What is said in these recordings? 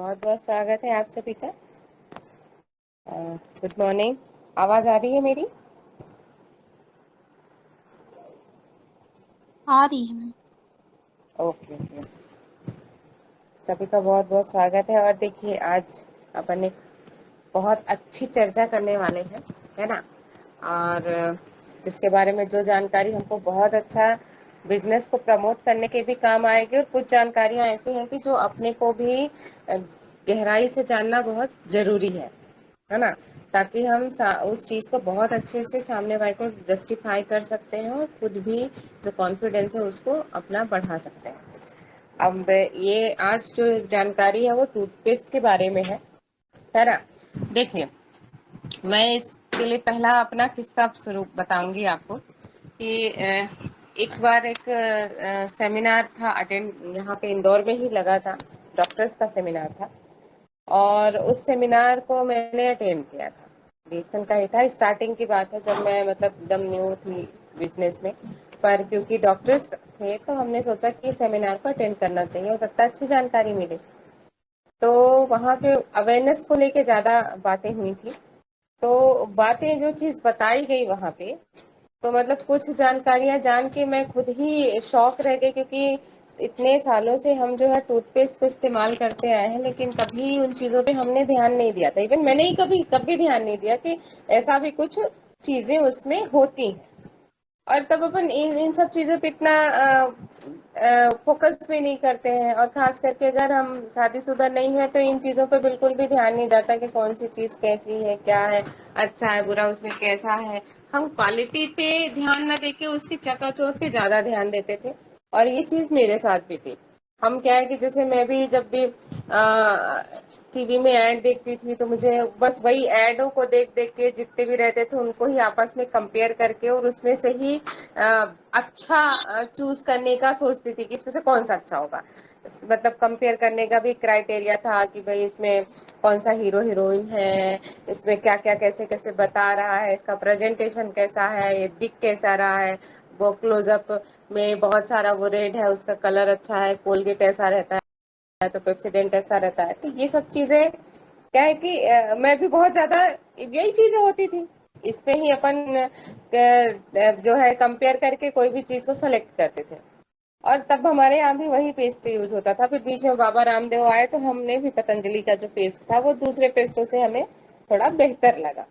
बहुत बहुत स्वागत है आप सभी का। Good morning. आवाज आ रही है मेरी? आ रही है मैम। Okay okay. सभी का बहुत बहुत स्वागत है। और देखिए, आज अपन एक बहुत अच्छी चर्चा करने वाले हैं, है ना। और जिसके बारे में जो जानकारी हमको बहुत अच्छा बिजनेस को प्रमोट करने के भी काम आएगी, और कुछ जानकारियां ऐसी हैं कि जो अपने को भी गहराई से जानना बहुत जरूरी है ना। ताकि हम उस चीज़ को बहुत अच्छे से सामने वाले को जस्टिफाई कर सकते हैं, और खुद भी जो कॉन्फिडेंस है उसको अपना बढ़ा सकते हैं। अब ये आज जो जानकारी है वो टूथपेस्ट के बारे में है ना। देखिए, मैं इसके लिए पहला अपना किस्सा शुरू बताऊंगी आपको कि एक बार एक सेमिनार था अटेंड, यहाँ पे इंदौर में ही लगा था। डॉक्टर्स का सेमिनार था, और उस सेमिनार को मैंने अटेंड किया था। रिएक्शन का ही था, स्टार्टिंग की बात है जब मैं मतलब एकदम न्यू थी बिजनेस में। पर क्योंकि डॉक्टर्स थे तो हमने सोचा कि सेमिनार को अटेंड करना चाहिए, हो सकता है अच्छी जानकारी मिले। तो वहाँ पे अवेयरनेस को लेके ज़्यादा बातें हुई थी। तो बातें जो चीज़ बताई गई वहाँ पे, तो मतलब कुछ जानकारियां जान के मैं खुद ही शॉक रह गई, क्योंकि इतने सालों से हम जो है टूथपेस्ट को इस्तेमाल करते आए हैं, लेकिन कभी उन चीजों पे हमने ध्यान नहीं दिया था। इवन मैंने ही कभी कभी ध्यान नहीं दिया कि ऐसा भी कुछ चीजें उसमें होती हैं। और तब अपन इन इन सब चीजों पे इतना फोकस भी नहीं करते हैं, और खास करके अगर हम शादीशुदा नहीं है तो इन चीजों पे बिल्कुल भी ध्यान नहीं जाता कि कौन सी चीज कैसी है, क्या है, अच्छा है बुरा, उसमें कैसा है। हम क्वालिटी पे ध्यान न देके उसकी चकाचौंध पे ज्यादा ध्यान देते थे। और ये चीज मेरे साथ भी थी। हम क्या है कि जैसे मैं भी जब भी टीवी में ऐड देखती थी तो मुझे बस वही ऐडों को देख देख के जितने भी रहते थे उनको ही आपस में कंपेयर करके, और उसमें से ही अच्छा चूज करने का सोचती थी कि इसमें से कौन सा अच्छा होगा। मतलब कंपेयर करने का भी क्राइटेरिया था कि भाई इसमें कौन सा हीरो हीरोइन है, इसमें क्या क्या कैसे कैसे बता रहा है, इसका प्रेजेंटेशन कैसा है, ये दिख कैसा रहा है, वो क्लोजअप में बहुत सारा वो रेड है, उसका कलर अच्छा है, कोलगेट ऐसा रहता है तो पेप्सोडेंट ऐसा रहता है। तो ये सब चीजें क्या है कि मैं भी बहुत ज्यादा यही चीजें होती थी। इसमें ही अपन जो है कंपेयर करके कोई भी चीज को सेलेक्ट करते थे। और तब हमारे यहाँ भी वही पेस्ट यूज होता था। फिर बीच में बाबा रामदेव आए तो हमने भी पतंजलि का जो पेस्ट था वो दूसरे पेस्टों से हमें थोड़ा बेहतर लगा।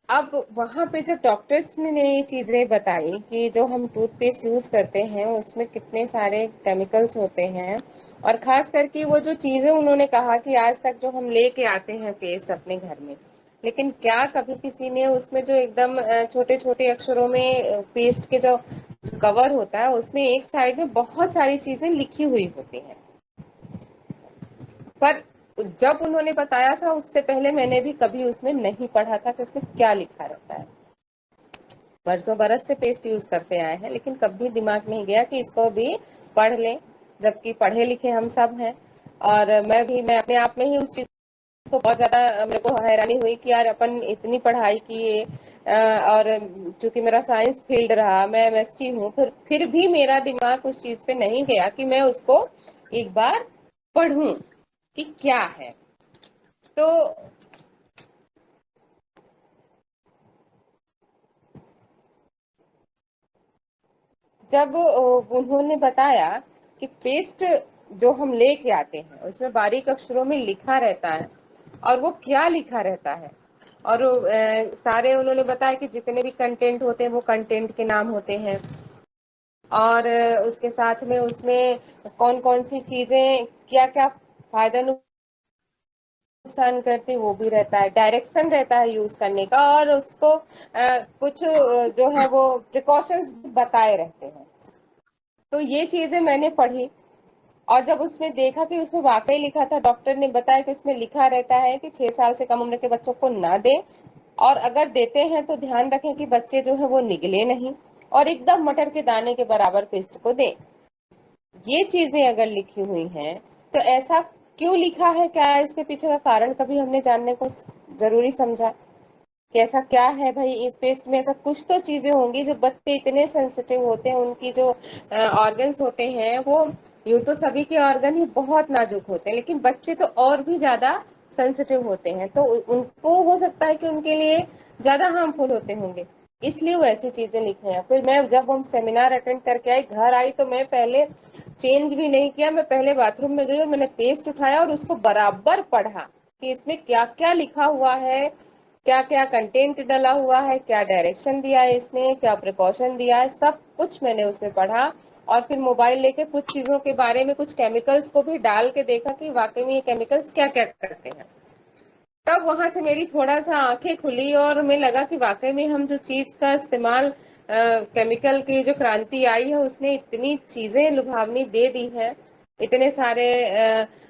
अब वहां पे जब डॉक्टर्स ने ये चीजें बताई कि जो हम टूथपेस्ट यूज करते हैं उसमें कितने सारे केमिकल्स होते हैं, और खास करके वो जो चीजें उन्होंने कहा कि आज तक जो हम लेके आते हैं पेस्ट अपने घर में, लेकिन क्या कभी किसी ने उसमें जो एकदम छोटे छोटे अक्षरों में पेस्ट के जो कवर होता है उसमें एक साइड में बहुत सारी चीजें लिखी हुई होती हैं। पर जब उन्होंने बताया था उससे पहले मैंने भी कभी उसमें नहीं पढ़ा था कि उसमें क्या लिखा रहता है। बरसों बरस से पेस्ट यूज करते आए हैं, लेकिन कभी दिमाग नहीं गया कि इसको भी पढ़ लें, जबकि पढ़े लिखे हम सब हैं। और मैं अपने आप में ही उस चीज को बहुत ज्यादा मेरे को हैरानी हुई कि यार अपन इतनी पढ़ाई किए, और चूंकि मेरा साइंस फील्ड रहा, मैं एमएससी हूँ, फिर भी मेरा दिमाग उस चीज पे नहीं गया कि मैं उसको एक बार पढ़ूं कि क्या है। तो जब उन्होंने बताया कि पेस्ट जो हम लेके आते हैं उसमें बारीक अक्षरों में लिखा रहता है, और वो क्या लिखा रहता है, और सारे उन्होंने बताया कि जितने भी कंटेंट होते हैं वो कंटेंट के नाम होते हैं, और उसके साथ में उसमें कौन कौन सी चीजें क्या क्या फायदा नुकसान करती वो भी रहता है, डायरेक्शन रहता है यूज करने का, और उसको कुछ जो है वो प्रिकॉशंस बताए रहते हैं। तो ये चीजें मैंने पढ़ी, और जब उसमें देखा कि उसमें वाकई लिखा था, डॉक्टर ने बताया कि उसमें लिखा रहता है कि 6 साल से कम उम्र के बच्चों को ना दें, और अगर देते हैं तो ध्यान रखें कि बच्चे जो है वो निगले नहीं, और एकदम मटर के दाने के बराबर पेस्ट को दें। ये चीजें अगर लिखी हुई हैं तो ऐसा क्यों लिखा है, क्या इसके पीछे का कारण कभी हमने जानने को जरूरी समझा कि ऐसा क्या है भाई इस पेस्ट में। ऐसा कुछ तो चीजें होंगी, जो बच्चे इतने सेंसिटिव होते हैं, उनकी जो ऑर्गन्स होते हैं वो यूं तो सभी के ऑर्गन ही बहुत नाजुक होते हैं, लेकिन बच्चे तो और भी ज्यादा सेंसिटिव होते हैं, तो उनको हो सकता है कि उनके लिए ज्यादा हार्मफुल होते होंगे, इसलिए वो ऐसी चीजें लिखे हैं। फिर मैं जब हम सेमिनार अटेंड करके आई, घर आई, तो मैं पहले चेंज भी नहीं किया, मैं पहले बाथरूम में गई और मैंने पेस्ट उठाया और उसको बराबर पढ़ा कि इसमें क्या क्या लिखा हुआ है, क्या क्या कंटेंट डला हुआ है, क्या डायरेक्शन दिया है इसने, क्या प्रिकॉशन दिया है, सब कुछ मैंने उसमें पढ़ा। और फिर मोबाइल लेके कुछ चीजों के बारे में, कुछ केमिकल्स को भी डाल के देखा कि वाकई में ये केमिकल्स क्या क्या करते हैं। तब वहां से मेरी थोड़ा सा आंखें खुली और मैं लगा कि वाकई में हम जो चीज का इस्तेमाल, केमिकल की जो क्रांति आई है, उसने इतनी चीजें लुभावनी दे दी है, इतने सारे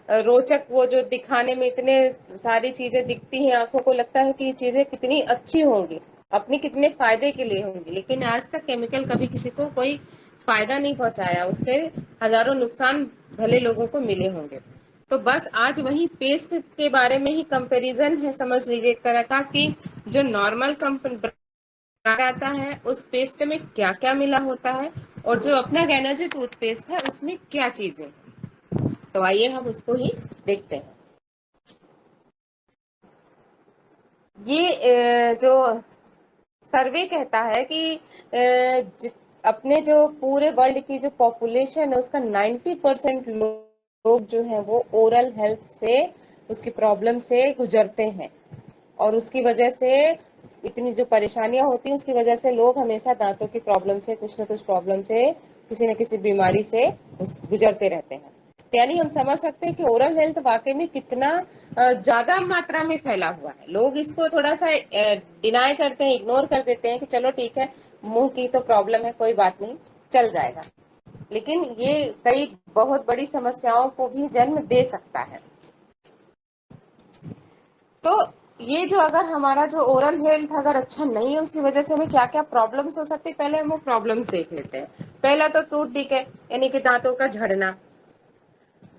रोचक, वो जो दिखाने में इतने सारी चीजें दिखती हैं, आंखों को लगता है कि ये चीजें कितनी अच्छी होंगी, अपने कितने फायदे के लिए होंगी, लेकिन आज तक केमिकल कभी किसी को कोई फायदा नहीं पहुंचाया, उससे हजारों नुकसान भले लोगों को मिले होंगे। तो बस आज वही पेस्ट के बारे में ही कंपैरिजन है, समझ लीजिए एक तरह का, कि जो नॉर्मल कंपनी आता है उस पेस्ट में क्या क्या मिला होता है, और जो अपना गैनर्जी टूथपेस्ट है उसमें क्या चीजें। तो आइए हम उसको ही देखते हैं। ये जो सर्वे कहता है कि अपने जो पूरे वर्ल्ड की जो पॉपुलेशन है उसका 90% लोग जो हैं वो ओरल हेल्थ से, उसकी प्रॉब्लम से गुजरते हैं, और उसकी वजह से इतनी जो परेशानियां होती हैं उसकी वजह से लोग हमेशा दांतों की प्रॉब्लम से, कुछ ना कुछ प्रॉब्लम से, किसी न किसी बीमारी से गुजरते रहते हैं। यानी हम समझ सकते हैं कि ओरल हेल्थ वाकई में कितना ज्यादा मात्रा में फैला हुआ है। लोग इसको थोड़ा सा डिनाई करते हैं, इग्नोर कर देते हैं कि चलो ठीक है, मुंह की तो प्रॉब्लम है, कोई बात नहीं, चल जाएगा, लेकिन ये कई बहुत बड़ी समस्याओं को भी जन्म दे सकता है। तो ये जो, अगर हमारा जो ओरल हेल्थ अगर अच्छा नहीं है, उसकी वजह से हमें क्या क्या प्रॉब्लम्स हो सकती है, पहले हम वो प्रॉब्लम्स देख लेते हैं। पहला तो टूथ डिके, यानी कि दांतों का झड़ना,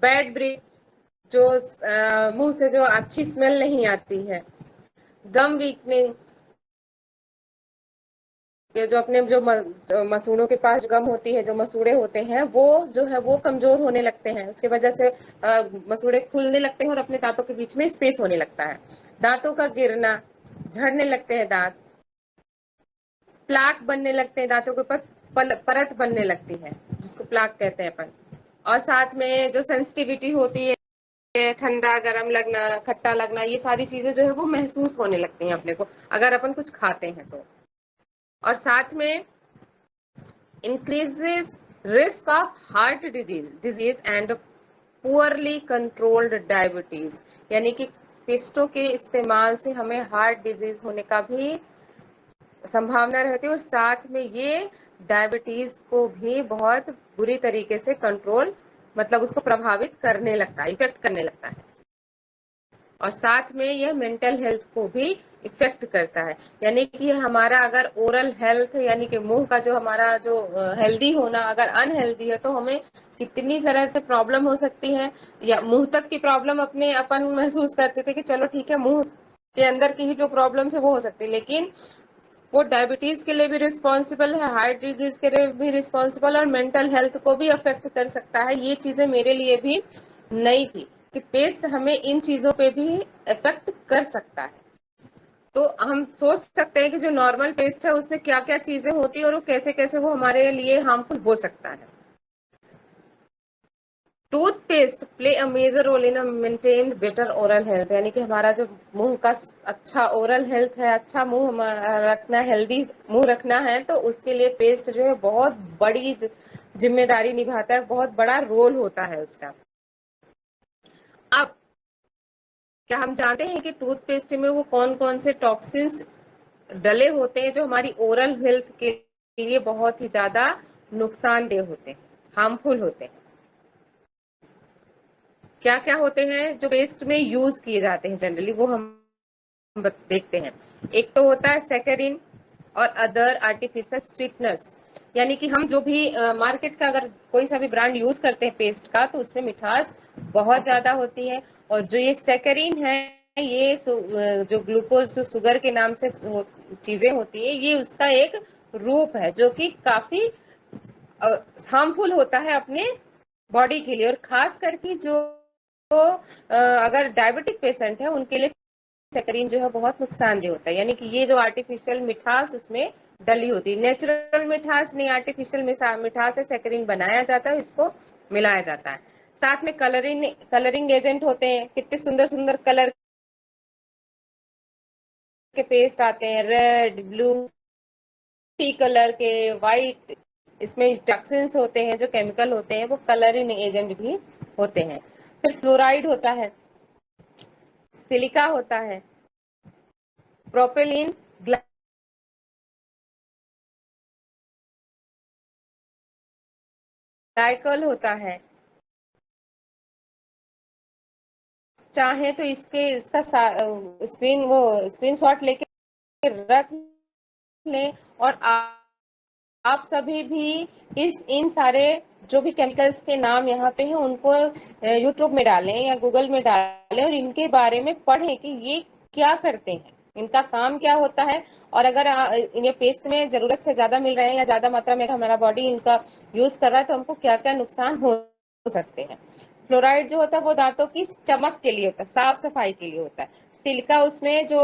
बैड ब्रेथ, जो मुंह से जो अच्छी स्मेल नहीं आती है, गम वीकनिंग, ये जो अपने जो मसूड़ों के पास गम होती है, जो मसूड़े होते हैं, वो जो है वो कमजोर होने लगते हैं, उसकी वजह से मसूड़े खुलने लगते हैं और अपने दांतों के बीच में स्पेस होने लगता है। दांतों का गिरना, झड़ने लगते हैं दांत, प्लाक बनने लगते हैं दांतों के ऊपर, परत बनने लगती है जिसको प्लाक कहते हैं अपन। और साथ में जो सेंसिटिविटी होती है, ठंडा गर्म लगना, खट्टा लगना, ये सारी चीजें जो है वो महसूस होने लगती हैं अपने को, अगर अपन कुछ खाते हैं तो। और साथ में increases risk of heart disease and poorly controlled diabetes, यानी कि पेस्टों के इस्तेमाल से हमें हार्ट डिजीज होने का भी संभावना रहती है, और साथ में ये डायबिटीज को भी बहुत बुरी तरीके से कंट्रोल, मतलब उसको प्रभावित करने लगता है, इफेक्ट करने लगता है। और साथ में यह मेंटल हेल्थ को भी इफेक्ट करता है, यानी कि हमारा अगर ओरल हेल्थ, यानी कि मुंह का जो हमारा जो हेल्दी होना अगर अनहेल्दी है, तो हमें कितनी तरह से प्रॉब्लम हो सकती है। या मुंह तक की प्रॉब्लम अपने अपन महसूस करते थे कि चलो ठीक है, मुंह के अंदर की ही जो प्रॉब्लम है वो हो सकती है, लेकिन वो डायबिटीज के लिए भी रिस्पॉन्सिबल है, हार्ट डिजीज के लिए भी रिस्पॉन्सिबल, और मेंटल हेल्थ को भी अफेक्ट कर सकता है। ये चीजें मेरे लिए भी नई थी कि पेस्ट हमें इन चीजों पे भी इफेक्ट कर सकता है। तो हम सोच सकते हैं कि जो नॉर्मल पेस्ट है उसमें क्या क्या चीजें होती है और वो कैसे कैसे वो हमारे लिए हार्मफुल हो सकता है। Toothpaste play a major role in maintain better oral health, यानी कि हमारा जो मुंह का अच्छा ओरल हेल्थ है, अच्छा मुंह रखना, हेल्दी मुंह रखना है, तो उसके लिए पेस्ट जो है बहुत बड़ी जिम्मेदारी निभाता है, बहुत बड़ा रोल होता है उसका। अब क्या हम जानते हैं कि टूथपेस्ट में वो कौन कौन से टॉक्सिन्स डले होते हैं जो हमारी ओरल हेल्थ के लिए बहुत ही ज्यादा नुकसानदेह होते हैं, हार्मफुल होते हैं। क्या क्या होते हैं जो पेस्ट में यूज किए जाते हैं जनरली, वो हम देखते हैं। एक तो होता है सैकरिन और अदर आर्टिफिशियल स्वीटनर्स, यानी कि हम जो भी मार्केट का अगर कोई सा भी ब्रांड यूज करते हैं पेस्ट का, तो उसमें मिठास बहुत ज्यादा होती है। और जो ये सैकरिन है, ये जो ग्लूकोज शुगर के नाम से चीजें होती है, ये उसका एक रूप है जो कि काफी हार्मफुल होता है अपने बॉडी के लिए। और खास करके जो अगर डायबिटिक पेशेंट है उनके लिए सैकरीन जो है बहुत नुकसानदेह होता है। यानी कि ये जो आर्टिफिशियल मिठास इसमें डली होती है, नेचुरल मिठास नहीं, आर्टिफिशियल मिठास है, सैकरीन बनाया जाता है, इसको मिलाया जाता है। साथ में कलरिंग एजेंट होते हैं, कितने सुंदर सुंदर कलर के पेस्ट आते हैं, रेड, ब्लू, टी कलर के, वाइट। इसमें टॉक्सिन्स होते हैं, जो केमिकल होते हैं, वो कलरिंग एजेंट भी होते हैं। फिर फ्लोराइड होता है, सिलिका होता है, प्रोपेलिन, ग्लाइकॉल होता है। चाहे तो इसका स्क्रीन शॉट लेके रख लें, और आप सभी भी इन सारे जो भी केमिकल्स के नाम यहाँ पे हैं उनको यूट्यूब में डालें या गूगल में डालें, और इनके बारे में पढ़ें कि ये क्या करते हैं, इनका काम क्या होता है। और अगर इन्हें पेस्ट में जरूरत से ज्यादा मिल रहे हैं या ज्यादा मात्रा में हमारा बॉडी इनका यूज कर रहा है, तो हमको क्या क्या नुकसान हो सकते हैं। फ्लोराइड जो होता है वो दांतों की चमक के लिए होता है, साफ सफाई के लिए होता है। सिलिका, उसमें जो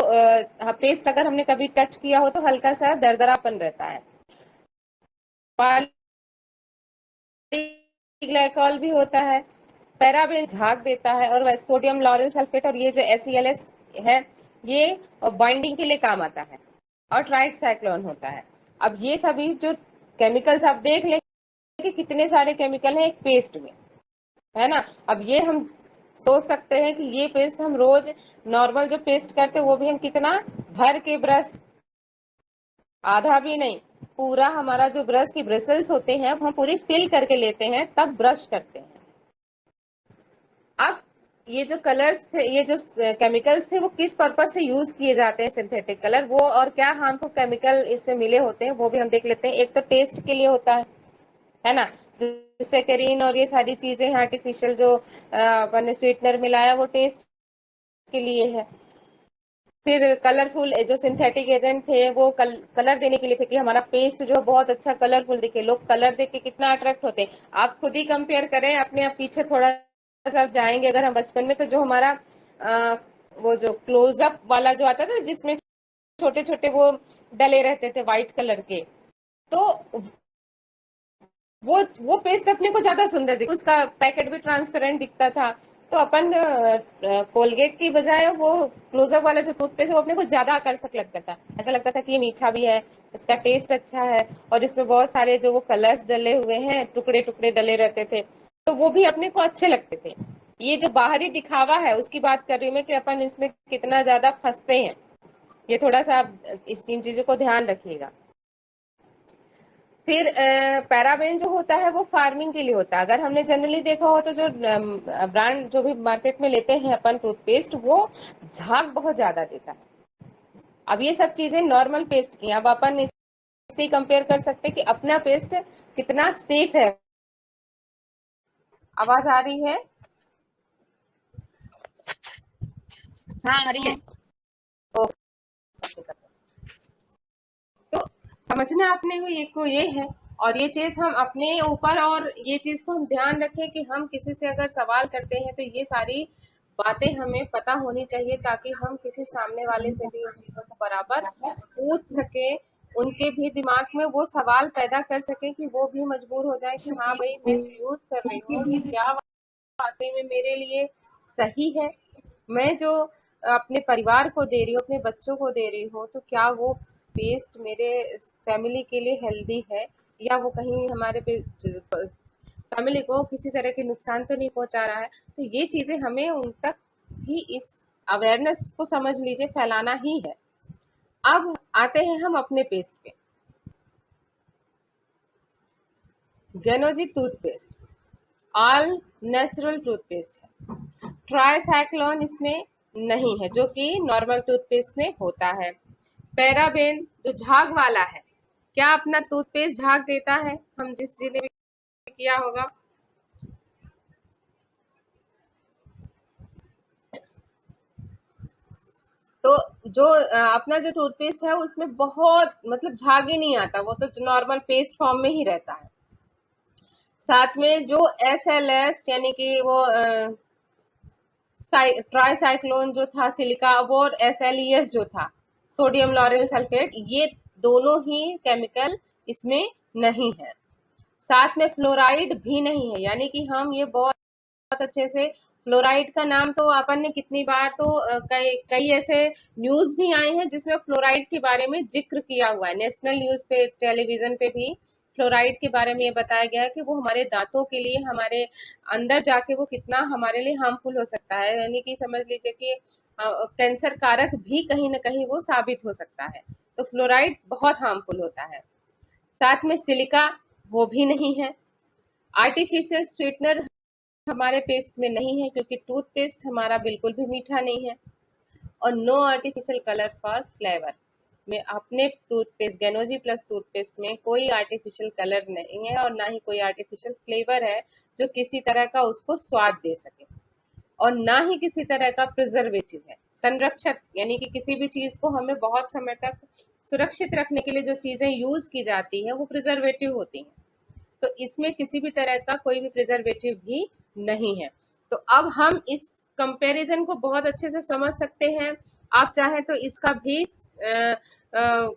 पेस्ट अगर हमने कभी टच किया हो तो हल्का सा दरदरापन रहता है। ग्लाइकॉल भी होता है। पैराबेन झाग देता है। और सोडियम लॉरेल सल्फेट और ये जो SeLS है, ये बाइंडिंग के लिए काम आता है। और ट्राइट साइक्लोन होता है। अब ये सभी जो केमिकल्स आप देख लें कि कितने सारे केमिकल हैं एक पेस्ट में, है ना। अब ये हम सोच सकते हैं कि ये पेस्ट हम रोज नॉर्मल जो पेस्ट करते हैं वो भी हम कितना भर के ब्रश, आधा भी नहीं, पूरा हमारा जो ब्रश की ब्रिसल्स होते हैं हम पूरी फिल करके लेते हैं, तब ब्रश करते हैं। अब ये जो कलर्स थे, ये जो केमिकल्स थे, वो किस पर्पज से यूज किए जाते हैं सिंथेटिक कलर, वो और क्या हार्मफुल केमिकल इसमें मिले होते हैं वो भी हम देख लेते हैं। एक तो टेस्ट के लिए होता है ना, जो सेकेरिन और ये सारी चीजें आर्टिफिशियल जो अपन ने स्वीटनर मिलाया वो टेस्ट के लिए है। फिर कलरफुल जो सिंथेटिक एजेंट थे वो कलर देने के लिए थे कि हमारा पेस्ट जो बहुत अच्छा कलरफुल दिखे। लोग कलर देख के कितना अट्रैक्ट होते हैं, आप खुद ही कंपेयर करें अपने। आप पीछे थोड़ा सा जाएंगे अगर हम बचपन में, तो जो हमारा आ, वो जो क्लोजअप वाला जो आता था जिसमें छोटे छोटे वो डले रहते थे व्हाइट कलर के, तो वो पेस्ट अपने को ज्यादा सुंदर दिखता, उसका पैकेट भी ट्रांसपेरेंट दिखता था। तो अपन कोलगेट की बजाय वो क्लोजअप वाला जो टूथपेस्ट है वो अपने को ज्यादा आकर्षक लगता था। ऐसा लगता था कि ये मीठा भी है, इसका टेस्ट अच्छा है, और इसमें बहुत सारे जो वो कलर्स डले हुए हैं, टुकड़े टुकड़े डले रहते थे, तो वो भी अपने को अच्छे लगते थे। ये जो बाहरी दिखावा है उसकी बात कर रही हूँ मैं, कि अपन इसमें कितना ज्यादा फंसते हैं। ये थोड़ा सा आप इन चीजों को ध्यान रखिएगा। फिर पैराबेन जो होता है वो फार्मिंग के लिए होता है। अगर हमने जनरली देखा हो तो जो ब्रांड जो भी मार्केट में लेते हैं अपन टूथपेस्ट, वो झाग बहुत ज्यादा देता है। अब ये सब चीजें नॉर्मल पेस्ट की, अब अपन इससे कंपेयर कर सकते हैं कि अपना पेस्ट कितना सेफ है। आवाज आ रही है? हाँ आ रही है। तो समझना अपने को ये है, और ये चीज हम अपने ऊपर, और ये चीज को हम ध्यान रखें कि हम किसी से अगर सवाल करते हैं तो ये सारी बातें हमें पता होनी चाहिए, ताकि हम किसी सामने वाले से भी इन चीजों को बराबर पूछ सके, उनके भी दिमाग में वो सवाल पैदा कर सके कि वो भी मजबूर हो जाए कि हाँ भाई, मैं जो यूज कर रही हूँ वो क्या वाकई में मेरे लिए सही है। मैं जो अपने परिवार को दे रही हूँ, अपने बच्चों को दे रही हूँ, तो क्या वो पेस्ट मेरे फैमिली के लिए हेल्दी है, या वो कहीं हमारे फैमिली को किसी तरह के नुकसान तो नहीं पहुंचा रहा है। तो ये चीजें हमें उन तक भी इस अवेयरनेस को समझ लीजिए फैलाना ही है। अब आते हैं हम अपने पेस्ट पे। गेनोजी टूथपेस्ट ऑल नेचुरल टूथपेस्ट है। ट्राईसाइक्लोन इसमें नहीं है, जो कि नॉर्मल टूथपेस्ट में होता है। पैराबेन जो झाग वाला है, क्या अपना टूथपेस्ट झाग देता है? हम जिस जिले में किया होगा, तो जो अपना जो टूथपेस्ट है उसमें बहुत मतलब झाग ही नहीं आता, वो तो नॉर्मल पेस्ट फॉर्म में ही रहता है। साथ में जो SLS यानी कि वो ट्राईसाइक्लोन जो था सिलिका, वो और SLES जो था सोडियम लॉरेल सल्फेट, ये दोनों ही केमिकल इसमें नहीं है। साथ में फ्लोराइड भी नहीं है, यानी कि हम ये बहुत अच्छे से, फ्लोराइड का नाम तो अपन ने कितनी बार तो कई कई ऐसे न्यूज भी आए हैं जिसमें फ्लोराइड के बारे में जिक्र किया हुआ है। नेशनल न्यूज पे, टेलीविजन पे भी फ्लोराइड के बारे में ये बताया गया है कि वो हमारे दांतों के लिए, हमारे अंदर जाके वो कितना हमारे लिए हार्मफुल हो सकता है, यानी कि समझ लीजिए कि कैंसर कारक भी कहीं ना कहीं वो साबित हो सकता है। तो फ्लोराइड बहुत हार्मफुल होता है। साथ में सिलिका, वो भी नहीं है। आर्टिफिशियल स्वीटनर हमारे पेस्ट में नहीं है, क्योंकि टूथपेस्ट हमारा बिल्कुल भी मीठा नहीं है। और no artificial colour for flavour, में अपने टूथपेस्ट गैनोजी प्लस टूथपेस्ट में कोई आर्टिफिशियल कलर नहीं है और ना ही कोई आर्टिफिशियल फ्लेवर है जो किसी तरह का उसको स्वाद दे सके, और ना ही किसी तरह का प्रिजर्वेटिव है। संरक्षक यानी कि किसी भी चीज को हमें बहुत समय तक सुरक्षित रखने के लिए जो चीजें यूज की जाती हैं वो प्रिजर्वेटिव होती हैं, तो इसमें किसी भी तरह का कोई भी प्रिजर्वेटिव भी नहीं है। तो अब हम इस कंपैरिजन को बहुत अच्छे से समझ सकते हैं। आप चाहें तो इसका भी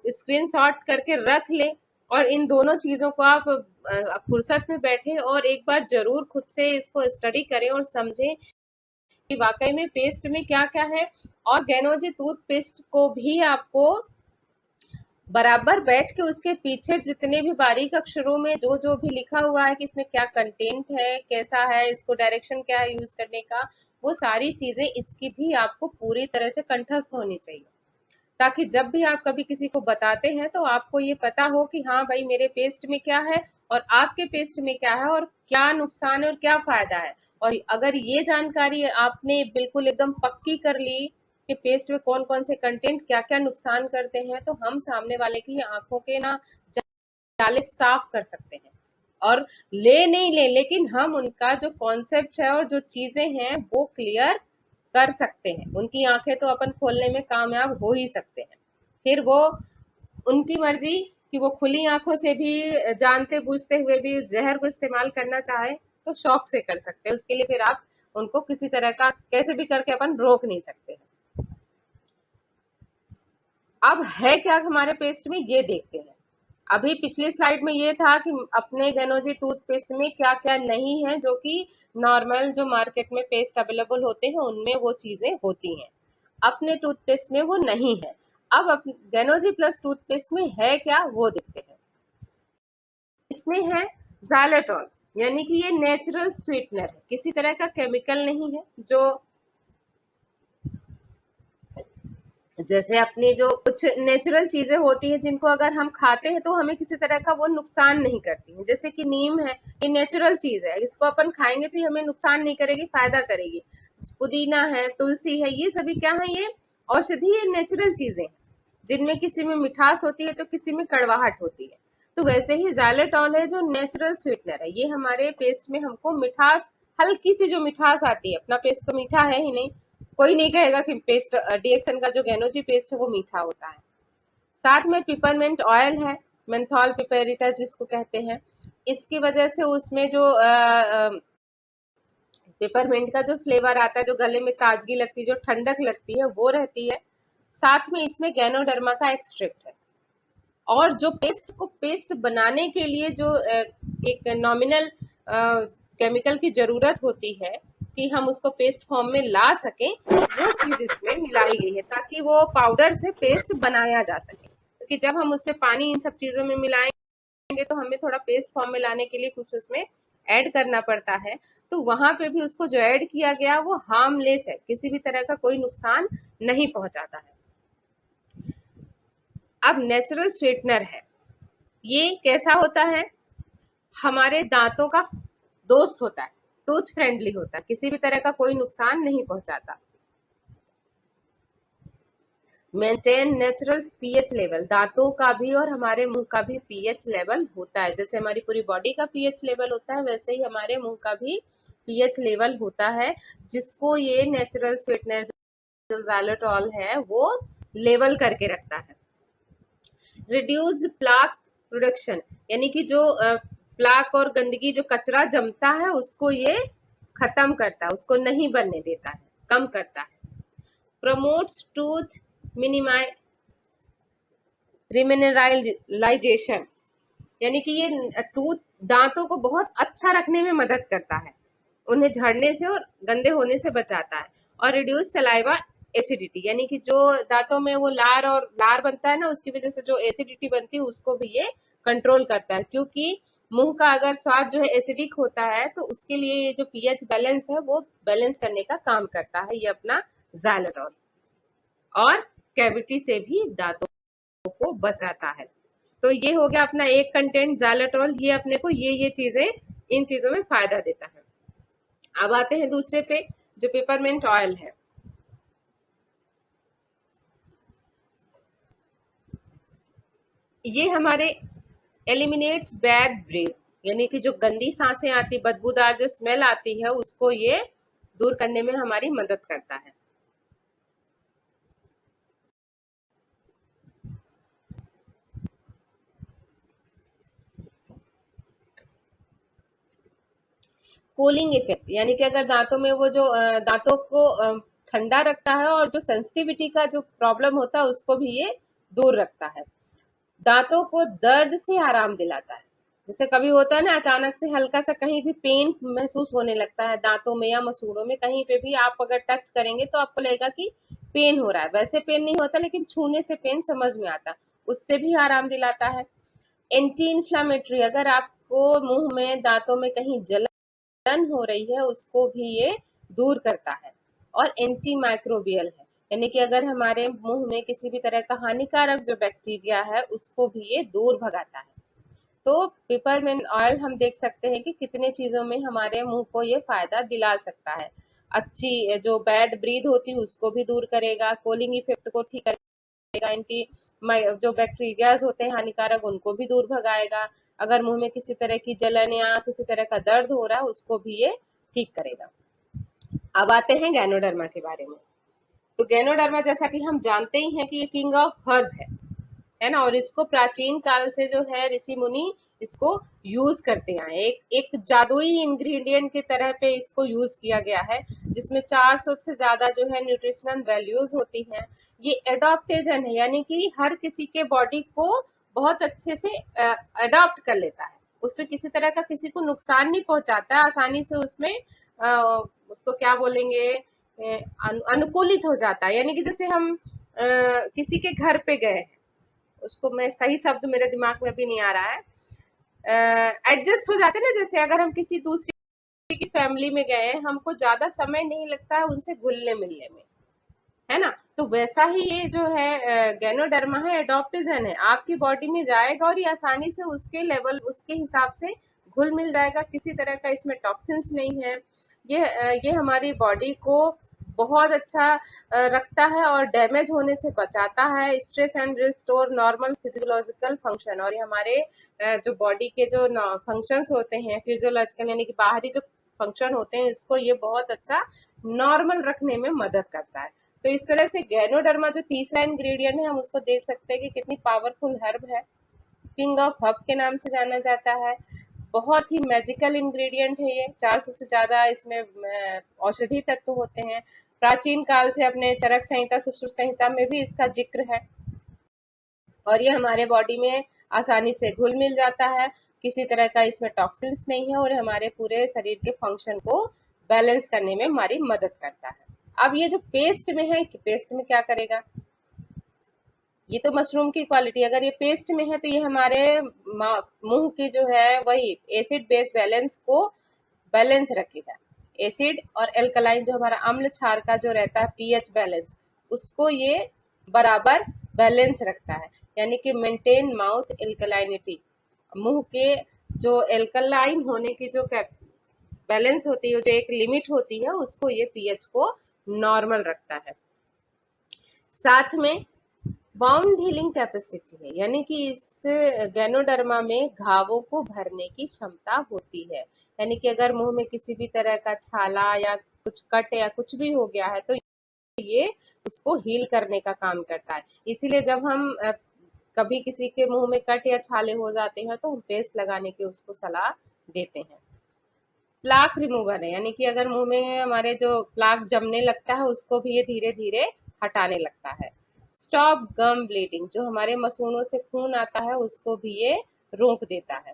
स्क्रीनशॉट करके रख लें, और इन दोनों चीज़ों को आप फुर्सत में बैठे और एक बार जरूर खुद से इसको स्टडी करें और समझें कि वाकई में पेस्ट में क्या क्या है। और गैनोजी टूथपेस्ट को भी आपको बराबर बैठ के उसके पीछे जितने भी बारीक अक्षरों में जो जो भी लिखा हुआ है कि इसमें क्या कंटेंट है, कैसा है, इसको डायरेक्शन क्या है यूज करने का, वो सारी चीजें इसकी भी आपको पूरी तरह से कंठस्थ होनी चाहिए, ताकि जब भी आप कभी किसी को बताते हैं तो आपको ये पता हो कि हाँ भाई मेरे पेस्ट में क्या है और आपके पेस्ट में क्या है और क्या नुकसान है और क्या फायदा है। और अगर ये जानकारी आपने बिल्कुल एकदम पक्की कर ली कि पेस्ट में कौन कौन से कंटेंट क्या क्या नुकसान करते हैं, तो हम सामने वाले की आंखों के ना जाले साफ कर सकते हैं। और ले नहीं ले, लेकिन हम उनका जो कॉन्सेप्ट है और जो चीजें हैं वो क्लियर कर सकते हैं। उनकी आंखें तो अपन खोलने में कामयाब हो ही सकते हैं, फिर वो उनकी मर्जी कि वो खुली आंखों से भी जानते बूझते हुए भी उस जहर को इस्तेमाल करना चाहे तो शौक से कर सकते हैं। उसके लिए फिर आप उनको किसी तरह का कैसे भी करके अपन रोक नहीं सकते हैं। अब है क्या हमारे पेस्ट में, ये देखते हैं। अभी पिछली स्लाइड में ये था कि अपने गैनोजी टूथपेस्ट में क्या क्या नहीं है, जो कि नॉर्मल जो मार्केट में पेस्ट अवेलेबल होते हैं उनमें वो चीजें होती हैं, अपने टूथपेस्ट में वो नहीं है। अब गैनोजी प्लस टूथपेस्ट में है क्या वो देखते हैं। इसमें है ज़ाइलेटॉल, यानी कि ये नेचुरल स्वीटनर है, किसी तरह का केमिकल नहीं है। जो जैसे अपनी जो कुछ नेचुरल चीजें होती हैं जिनको अगर हम खाते हैं तो हमें किसी तरह का वो नुकसान नहीं करती है, जैसे कि नीम है, ये नेचुरल चीज है, इसको अपन खाएंगे तो ये हमें नुकसान नहीं करेगी, फायदा करेगी। पुदीना है, तुलसी है, ये सभी क्या है, ये औषधीय नेचुरल चीजें हैं, जिनमें किसी में मिठास होती है तो किसी में कड़वाहट होती है। तो वैसे ही ज़ाइलेटॉल है जो नेचुरल स्वीटनर है, ये हमारे पेस्ट में हमको मिठास, हल्की सी जो मिठास आती है, अपना पेस्ट तो मीठा है ही नहीं, कोई नहीं कहेगा कि पेस्ट डीएक्सन का जो गैनोजी पेस्ट है वो मीठा होता है। साथ में पिपरमेंट ऑयल है, मेंथॉल पिपेरिटा जिसको कहते हैं, इसकी वजह से उसमें जो पिपरमेंट का जो फ्लेवर आता है, जो गले में ताजगी लगती है, जो ठंडक लगती है, वो रहती है। साथ में इसमें गैनोडर्मा का एक्सट्रैक्ट है। और जो पेस्ट को पेस्ट बनाने के लिए जो एक नॉमिनल केमिकल की जरूरत होती है कि हम उसको पेस्ट फॉर्म में ला सकें, वो चीज इसमें मिलाई गई है ताकि वो पाउडर से पेस्ट बनाया जा सके। क्योंकि जब हम उसमें पानी इन सब चीजों में मिलाएंगे तो हमें थोड़ा पेस्ट फॉर्म में लाने के लिए कुछ उसमें ऐड करना पड़ता है, तो वहां पे भी उसको जो ऐड किया गया वो हार्मलेस है, किसी भी तरह का कोई नुकसान नहीं पहुंचाता है। अब नेचुरल स्वीटनर है, ये कैसा होता है, हमारे दांतों का दोस्त होता है, टूथ फ्रेंडली होता है, किसी भी तरह का कोई नुकसान नहीं पहुंचाता। मेंटेन नेचुरल पीएच लेवल, दांतों का भी और हमारे मुंह का भी पीएच लेवल होता है, जैसे हमारी पूरी बॉडी का पीएच लेवल होता है वैसे ही हमारे मुंह का भी पीएच लेवल होता है, जिसको ये नेचुरल स्वीटनर जो ज़ाइलेटॉल है वो लेवल करके रखता है। रिड्यूस प्लाक प्रोडक्शन, यानी कि जो प्लाक और गंदगी जो कचरा जमता है उसको ये खत्म करता है, उसको नहीं बनने देता है, कम करता है। प्रमोट्स टूथ रिमिनरलाइजेशन, यानी कि ये टूथ दांतों को बहुत अच्छा रखने में मदद करता है, उन्हें झड़ने से और गंदे होने से बचाता है। और रिड्यूस सलाइवा एसिडिटी, यानी कि जो दांतों में वो लार बनता है ना, उसकी वजह से जो एसिडिटी बनती है उसको भी ये कंट्रोल करता है, क्योंकि मुंह का अगर स्वाद जो है एसिडिक होता है तो उसके लिए ये जो पीएच बैलेंस है वो बैलेंस करने का काम करता है ये अपना ज़ाइलोटॉल, और कैविटी से भी दांतों को बचाता है। तो ये हो गया अपना एक कंटेंट ज़ाइलोटॉल, ये अपने को ये चीजें, इन चीजों में फायदा देता है। अब आते हैं दूसरे पे, जो पेपरमिंट ऑयल है। ये हमारे एलिमिनेट्स बैड ब्रेथ, यानी कि जो गंदी सांसें आती, बदबूदार जो स्मेल आती है उसको ये दूर करने में हमारी मदद करता है। कूलिंग इफेक्ट, यानी कि अगर दांतों में वो जो दांतों को ठंडा रखता है, और जो सेंसिटिविटी का जो प्रॉब्लम होता है उसको भी ये दूर रखता है। दांतों को दर्द से आराम दिलाता है, जैसे कभी होता है ना अचानक से हल्का सा कहीं भी पेन महसूस होने लगता है दांतों में या मसूड़ों में, कहीं पे भी आप अगर टच करेंगे तो आपको लगेगा कि पेन हो रहा है, वैसे पेन नहीं होता लेकिन छूने से पेन समझ में आता, उससे भी आराम दिलाता है। एंटी इन्फ्लामेटरी, अगर आपको मुंह में दांतों में कहीं जलन हो रही है उसको भी ये दूर करता है। और एंटी माइक्रोबियल है, यानी कि अगर हमारे मुंह में किसी भी तरह का हानिकारक जो बैक्टीरिया है उसको भी ये दूर भगाता है। तो पिपरमिंट ऑयल हम देख सकते हैं कि कितने चीजों में हमारे मुंह को ये फायदा दिला सकता है। अच्छी जो बैड ब्रीथ होती है उसको भी दूर करेगा, कूलिंग इफेक्ट को ठीक करेगा, एंटी जो बैक्टीरियाज होते हैं हानिकारक उनको भी दूर भगाएगा, अगर मुंह में किसी तरह की जलन या किसी तरह का दर्द हो रहा है उसको भी ये ठीक करेगा। अब आते हैं गैनोडर्मा के बारे में। तो गैनोडर्मा जैसा कि हम जानते ही हैं कि ये किंग ऑफ हर्ब है ना, और इसको प्राचीन काल से जो है ऋषि मुनि इसको यूज करते हैं, एक एक जादुई इंग्रेडिएंट की तरह पे इसको यूज किया गया है, जिसमें 400 से ज्यादा जो है न्यूट्रिशनल वैल्यूज होती हैं। ये एडॉप्टेजन है, यानी कि हर किसी के बॉडी को बहुत अच्छे से अडॉप्ट कर लेता है, उसमें किसी तरह का किसी को नुकसान नहीं पहुंचाता है, आसानी से उसमें उसको क्या बोलेंगे, अनुकूलित हो जाता है। यानी कि जैसे हम किसी के घर पे गए, उसको मैं सही शब्द मेरे दिमाग में भी नहीं आ रहा है, एडजस्ट हो जाते ना, जैसे अगर हम किसी दूसरी की फैमिली में गए, हमको ज्यादा समय नहीं लगता है उनसे घुलने मिलने में, है ना, तो वैसा ही ये जो है गैनोडर्मा है, एडॉप्टेजन है, आपकी बॉडी में जाएगा और ये आसानी से उसके लेवल उसके हिसाब से घुल मिल जाएगा, किसी तरह का इसमें टॉक्सिन्स नहीं है। ये हमारी बॉडी को बहुत अच्छा रखता है और डैमेज होने से बचाता है, stress and restore normal physiological function, और ये हमारे जो बॉडी के जो फंक्शंस होते हैं फिजियोलॉजिकल, यानी कि बाहरी जो फंक्शन होते हैं, इसको ये बहुत अच्छा नॉर्मल रखने में मदद करता है। तो इस तरह से गैनोडर्मा जो तीसरा इंग्रेडिएंट है हम उसको देख सकते हैं कि कितनी पावरफुल हर्ब है, किंग ऑफ हर्ब के नाम से जाना जाता है, बहुत ही मैजिकल इंग्रेडिएंट है ये, 400 से ज्यादा इसमें औषधि तत्व होते हैं। प्राचीन काल से अपने चरक संहिता सुश्रुत संहिता में भी इसका जिक्र है, और ये हमारे बॉडी में आसानी से घुल मिल जाता है, किसी तरह का इसमें टॉक्सिन्स नहीं है, और हमारे पूरे शरीर के फंक्शन को बैलेंस करने में हमारी मदद करता है। अब ये जो पेस्ट में है, पेस्ट में क्या करेगा, ये तो मशरूम की क्वालिटी, अगर ये पेस्ट में है तो ये हमारे मुंह की जो है वही एसिड बेस बैलेंस को बैलेंस रखेगा, एसिड और एल्कलाइन जो हमारा अम्ल क्षार का जो रहता है पीएच बैलेंस, उसको ये बराबर बैलेंस रखता है, यानी कि मेंटेन माउथ एल्कलाइनिटी, मुंह के जो एल्कलाइन होने की जो बैलेंस होती है, जो एक लिमिट होती है, उसको ये पीएच को नॉर्मल रखता है। साथ में बाउंड हीलिंग कैपेसिटी है, यानी कि इस गैनोडर्मा में घावों को भरने की क्षमता होती है, यानी कि अगर मुंह में किसी भी तरह का छाला या कुछ कट या कुछ भी हो गया है तो ये उसको हील करने का काम करता है। इसीलिए जब हम कभी किसी के मुंह में कट या छाले हो जाते हैं तो हम पेस्ट लगाने की उसको सलाह देते हैं। प्लाक रिमूवर है, यानी कि अगर मुंह में हमारे जो प्लाक जमने लगता है उसको भी ये धीरे धीरे हटाने लगता है। स्टॉप गम ब्लीडिंग, जो हमारे मसूड़ों से खून आता है उसको भी ये रोक देता है।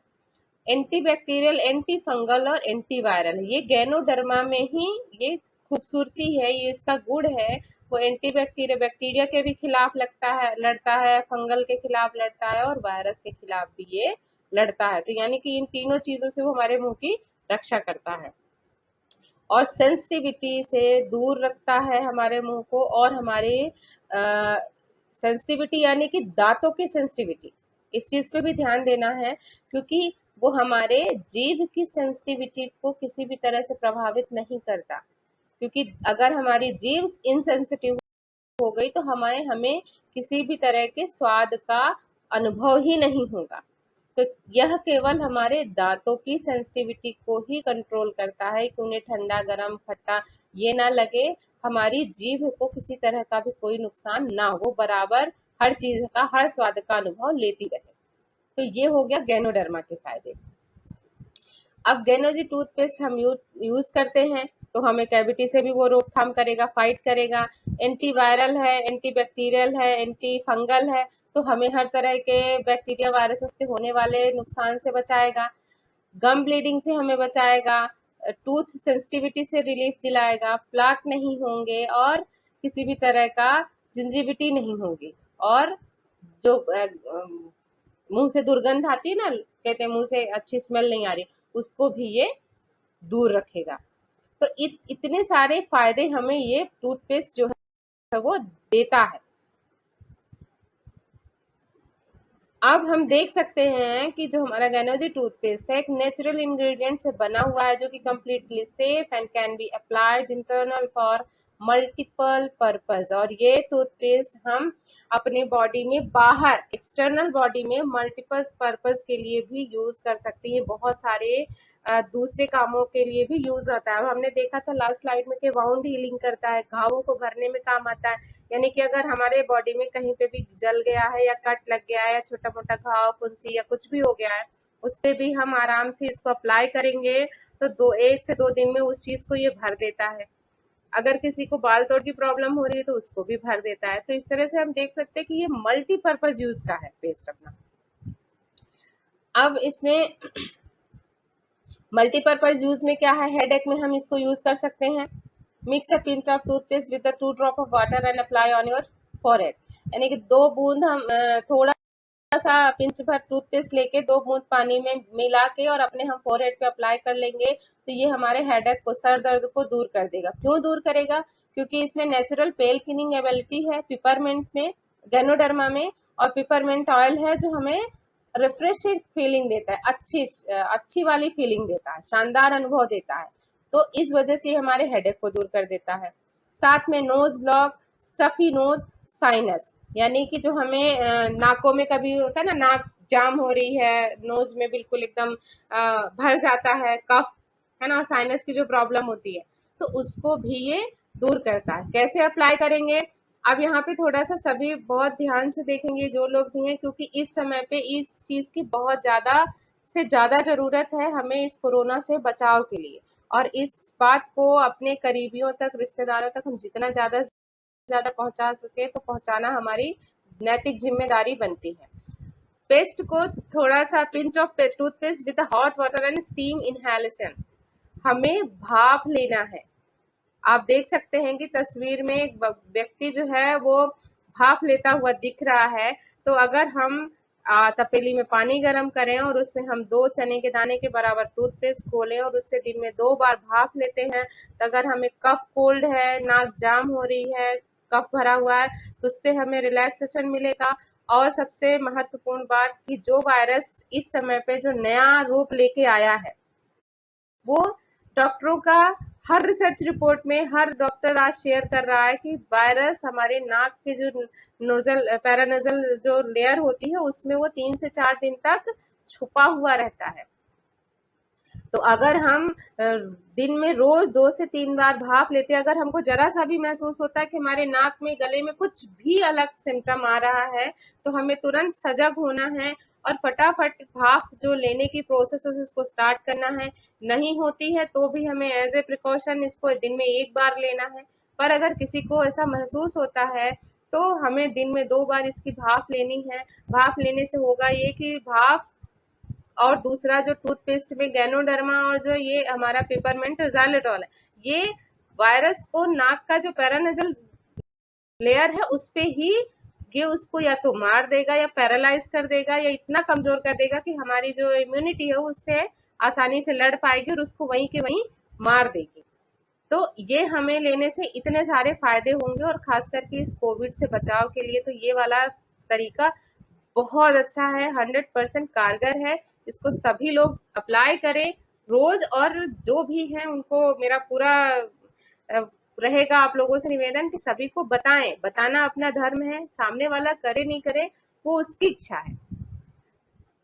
एंटीबैक्टीरियल, एंटी फंगल और एंटीवायरल, ये गैनोडर्मा में ही ये खूबसूरती है, ये इसका गुण है। वो एंटीबैक्टीरिया, बैक्टीरिया के भी खिलाफ लड़ता है, फंगल के खिलाफ लड़ता है और वायरस के खिलाफ भी ये लड़ता है। तो यानी कि इन तीनों चीजों से वो हमारे मुंह की रक्षा करता है और सेंसिटिविटी से दूर रखता है हमारे मुंह को। और हमारे सेंसिटिविटी यानी कि दांतों की सेंसिटिविटी, इस चीज पे भी ध्यान देना है, क्योंकि वो हमारे जीभ की सेंसिटिविटी को किसी भी तरह से प्रभावित नहीं करता। क्योंकि अगर हमारी जीभ इनसेंसिटिव हो गई तो हमें हमें किसी भी तरह के स्वाद का अनुभव ही नहीं होगा। तो यह केवल हमारे दांतों की सेंसिटिविटी को ही कंट्रोल करता है कि उन्हें ठंडा, गरम, खट्टा ये ना लगे, हमारी जीभ को किसी तरह का भी कोई नुकसान ना हो, बराबर हर चीज का, हर स्वाद का अनुभव लेती रहे। तो ये हो गया गैनोडर्मा के फायदे। अब गैनोजी टूथपेस्ट हम यूज करते हैं तो हमें कैविटी से भी वो रोकथाम करेगा, फाइट करेगा। एंटीवायरल है, एंटीबैक्टीरियल है, एंटी फंगल है, तो हमें हर तरह के बैक्टीरिया, वायरसेस के होने वाले नुकसान से बचाएगा। गम ब्लीडिंग से हमें बचाएगा, टूथ सेंसिटिविटी से रिलीफ दिलाएगा, प्लाक नहीं होंगे और किसी भी तरह का जिंजिविटी नहीं होगी। और जो मुंह से दुर्गंध आती है ना, कहते हैं मुंह से अच्छी स्मेल नहीं आ रही, उसको भी ये दूर रखेगा। तो इतने सारे फायदे हमें ये टूथपेस्ट जो है वो देता है। अब हम देख सकते हैं कि जो हमारा गैनोजी टूथपेस्ट है एक नेचुरल इंग्रेडिएंट से बना हुआ है, जो कि completely safe and can be applied internal for multiple purpose. और ये टूथपेस्ट हम अपने बॉडी में, बाहर एक्सटर्नल बॉडी में मल्टीपल पर्पस के लिए भी यूज कर सकते हैं। बहुत सारे दूसरे कामों के लिए भी यूज होता है। अब हमने देखा था लास्ट स्लाइड में कि वाउंड हीलिंग करता है, घावों को भरने में काम आता है। यानी कि अगर हमारे बॉडी में कहीं पे भी जल गया है या कट लग गया है या छोटा मोटा घाव, फुंसी या कुछ भी हो गया है, उस पे भी हम आराम से इसको अप्लाई करेंगे तो 1 से 2 दिन में उस चीज को ये भर देता है। अगर किसी को बाल तोड़ की प्रॉब्लम हो रही है तो उसको भी भर देता है। तो इस तरह से हम देख सकते हैं कि ये मल्टीपर्पज यूज का है पेस्ट अपना। अब इसमें मल्टीपर्पज यूज में क्या है, हेडेक में हम इसको यूज कर सकते हैं। Mix a pinch of toothpaste with 2 drop of water and apply on your forehead, यानी कि 2 बूंद हम थोड़ा सा पिंच भर टूथपेस्ट लेके 2 बूंद पानी में मिला के और अपने हम फोरहेड पे अप्लाई कर लेंगे तो ये हमारे हेडेक को, सर दर्द को दूर कर देगा। क्यों दूर करेगा? क्योंकि इसमें नेचुरल पेल क्लीनिंग एबिलिटी है पिपरमेंट में, गैनोडर्मा में, और पिपरमेंट ऑयल है जो हमें रिफ्रेशिंग फीलिंग देता है, अच्छी वाली फीलिंग देता है, शानदार अनुभव देता है। तो इस वजह से हमारे हेडेक को दूर कर देता है। साथ में nose block, stuffy nose, sinus, यानी कि जो हमें नाकों में कभी होता है ना, नाक जाम हो रही है, नोज में बिल्कुल एकदम भर जाता है, कफ है ना, और साइनस की जो प्रॉब्लम होती है, तो उसको भी ये दूर करता है। कैसे अप्लाई करेंगे? अब यहाँ पे थोड़ा सा सभी बहुत ध्यान से देखेंगे जो लोग भी हैं, क्योंकि इस समय पे इस चीज की बहुत ज्यादा से ज्यादा जरूरत है हमें इस कोरोना से बचाव के लिए। और इस बात को अपने करीबियों तक, रिश्तेदारों तक हम जितना ज्यादा ज्यादा पहुंचा सके तो पहुंचाना हमारी नैतिक जिम्मेदारी बनती है। पेस्ट को थोड़ा सा pinch of toothpaste with hot water and steam inhalation, हमें भाप लेना है। आप देख सकते हैं कि तस्वीर में एक व्यक्ति जो है वो भाप लेता हुआ दिख रहा है। तो अगर हम तपेली में पानी गर्म करें और उसमें हम 2 चने के दाने के बराबर टूथपेस्ट खोलें और उससे दिन में 2 बार भाप लेते हैं, तो अगर हमें कफ कोल्ड है, नाक जाम हो रही है, कफ भरा हुआ है, तो उससे हमें रिलैक्सेशन मिलेगा। और सबसे महत्वपूर्ण बात कि जो वायरस इस समय पे जो नया रूप लेके आया है, वो डॉक्टरों का हर रिसर्च रिपोर्ट में हर डॉक्टर आज शेयर कर रहा है कि वायरस हमारे नाक के जो नोजल, पैरानोजल जो लेयर होती है उसमें वो 3 से 4 दिन तक छुपा हुआ रहता है। तो अगर हम दिन में रोज 2 से 3 बार भाप लेते हैं, अगर हमको जरा सा भी महसूस होता है कि हमारे नाक में गले में कुछ भी अलग सिम्टम आ रहा है, तो हमें तुरंत सजग होना है और फटाफट भाप जो लेने की प्रोसेस है उसको स्टार्ट करना है। नहीं होती है तो भी हमें एज ए प्रिकॉशन इसको दिन में 1 बार लेना है। पर अगर किसी को ऐसा महसूस होता है तो हमें दिन में 2 बार इसकी भाप लेनी है। भाप लेने से होगा ये कि भाप, और दूसरा जो टूथपेस्ट में गैनोडर्मा और जो ये हमारा पेपरमेंट ज़ाइलोटॉल है, ये वायरस को नाक का जो पैरानेजल लेयर है उस पे ही ये उसको या तो मार देगा या पैरालाइज कर देगा या इतना कमजोर कर देगा कि हमारी जो इम्यूनिटी है उससे आसानी से लड़ पाएगी और उसको वहीं के वहीं मार देगी। तो ये हमें लेने से इतने सारे फायदे होंगे, और खास करके इस कोविड से बचाव के लिए तो ये वाला तरीका बहुत अच्छा है, 100% कारगर है। इसको सभी लोग अप्लाई करें रोज, और जो भी हैं उनको मेरा पूरा रहेगा आप लोगों से निवेदन कि सभी को बताएं। बताना अपना धर्म है, सामने वाला करे नहीं करे वो उसकी इच्छा है।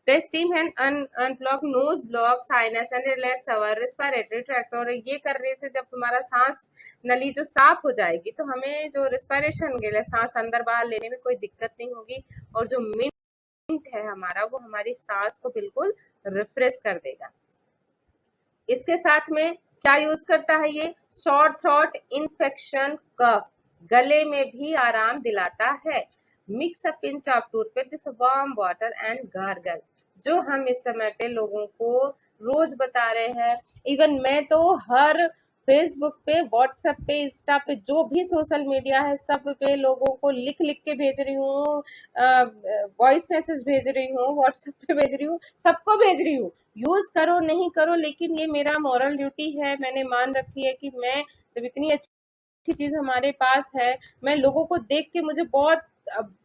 The steam and unblock nose block sinus and relax our respiratory tract। और ये करने से जब तुम्हारा सांस नली जो साफ हो जाएगी तो हमें जो रिस्पिरेशन के लिए सांस अंदर बाहर लेने में कोई दिक्कत नहीं होगी, और जो मिंट है हमारा वो हमारी सांस को बिल्कुल रिफ्रेश कर देगा। इसके साथ में क्या यूज करता है ये? शॉर्ट थ्रोट इन्फेक्शन, कफ, गले में भी आराम दिलाता है। Mix a pinch of toothpaste with warm water and gargle, जो हम इस समय पे लोगों को रोज बता रहे हैं। इवन मैं तो हर फेसबुक पे, व्हाट्सएप पे, इंस्टा पे, जो भी सोशल मीडिया है सब पे लोगों को लिख लिख के भेज रही हूँ, वॉइस मैसेज भेज रही हूँ, व्हाट्सएप पे भेज रही हूँ, सबको भेज रही हूँ। यूज करो नहीं करो, लेकिन ये मेरा मॉरल ड्यूटी है, मैंने मान रखी है कि मैं जब इतनी अच्छी चीज हमारे पास है, मैं लोगों को देख के मुझे बहुत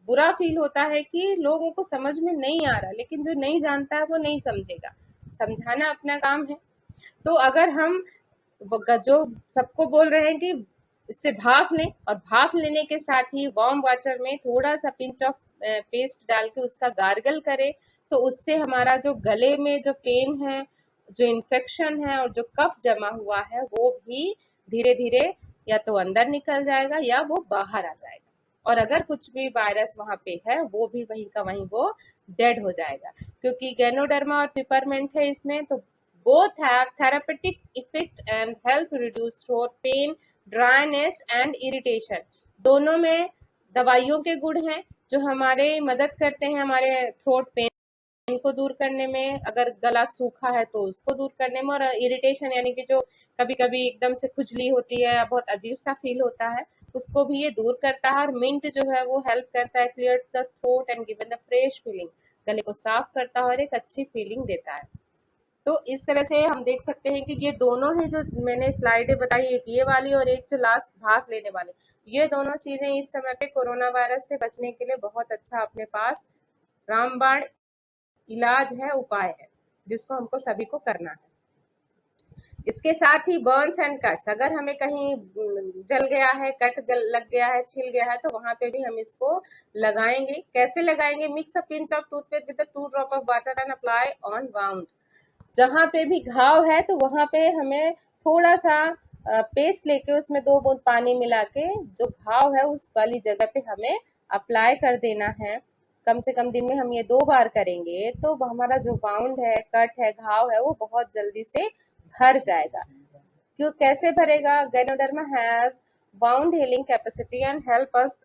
बुरा फील होता है कि लोगों को समझ में नहीं आ रहा, लेकिन जो नहीं जानता है वो नहीं समझेगा, समझाना अपना काम है। तो अगर हम जो सबको बोल रहे हैं कि इससे भाप लें, और भाप लेने के साथ ही वार्म वाटर में थोड़ा सा पिंच ऑफ पेस्ट डाल के उसका गार्गल करें, तो उससे हमारा जो गले में जो पेन है, जो इन्फेक्शन है और जो कफ जमा हुआ है वो भी धीरे धीरे या तो अंदर निकल जाएगा या वो बाहर आ जाएगा। और अगर कुछ भी वायरस वहां पे है वो भी वहीं का वहीं वो डेड हो जाएगा, क्योंकि गैनोडर्मा और पिपरमेंट है इसमें, तो both have therapeutic effect and help reduce throat pain, dryness and irritation। दोनों में दवाइयों के गुण हैं जो हमारे मदद करते हैं हमारे थ्रोट पेन को दूर करने में, अगर गला सूखा है तो उसको दूर करने में, और इरिटेशन यानी कि जो कभी कभी एकदम से खुजली होती है, बहुत अजीब सा फील होता है, उसको भी ये दूर करता है। और मिंट जो है वो हेल्प करता है clear the throat and given the fresh feeling, गले को साफ करता है और एक अच्छी फीलिंग देता है। तो इस तरह से हम देख सकते हैं कि ये दोनों ही जो मैंने स्लाइडें बताई, एक ये वाली और एक जो लास्ट भाप लेने वाले, ये दोनों चीजें इस समय पे कोरोना वायरस से बचने के लिए बहुत अच्छा अपने पास रामबाण इलाज है, उपाय है, जिसको हमको सभी को करना है। इसके साथ ही बर्न्स एंड कट्स, अगर हमें कहीं जल गया है, लग गया है, छिल गया है, तो वहां पे भी हम इसको लगाएंगे। कैसे लगाएंगे? Mix a pinch of toothpaste with 2 drop of water and apply on wound. जहां पे भी घाव है तो वहां पे हमें थोड़ा सा पेस्ट लेके उसमें 2 बूंद पानी मिला के जो घाव है उस वाली जगह पे हमें अप्लाई कर देना है। कम से कम दिन में हम ये 2 बार करेंगे तो हमारा जो बाउंड है, कट है, घाव है, वो बहुत जल्दी से भर जाएगा। क्यों, कैसे भरेगा? Ganoderma has bound healing capacity and help us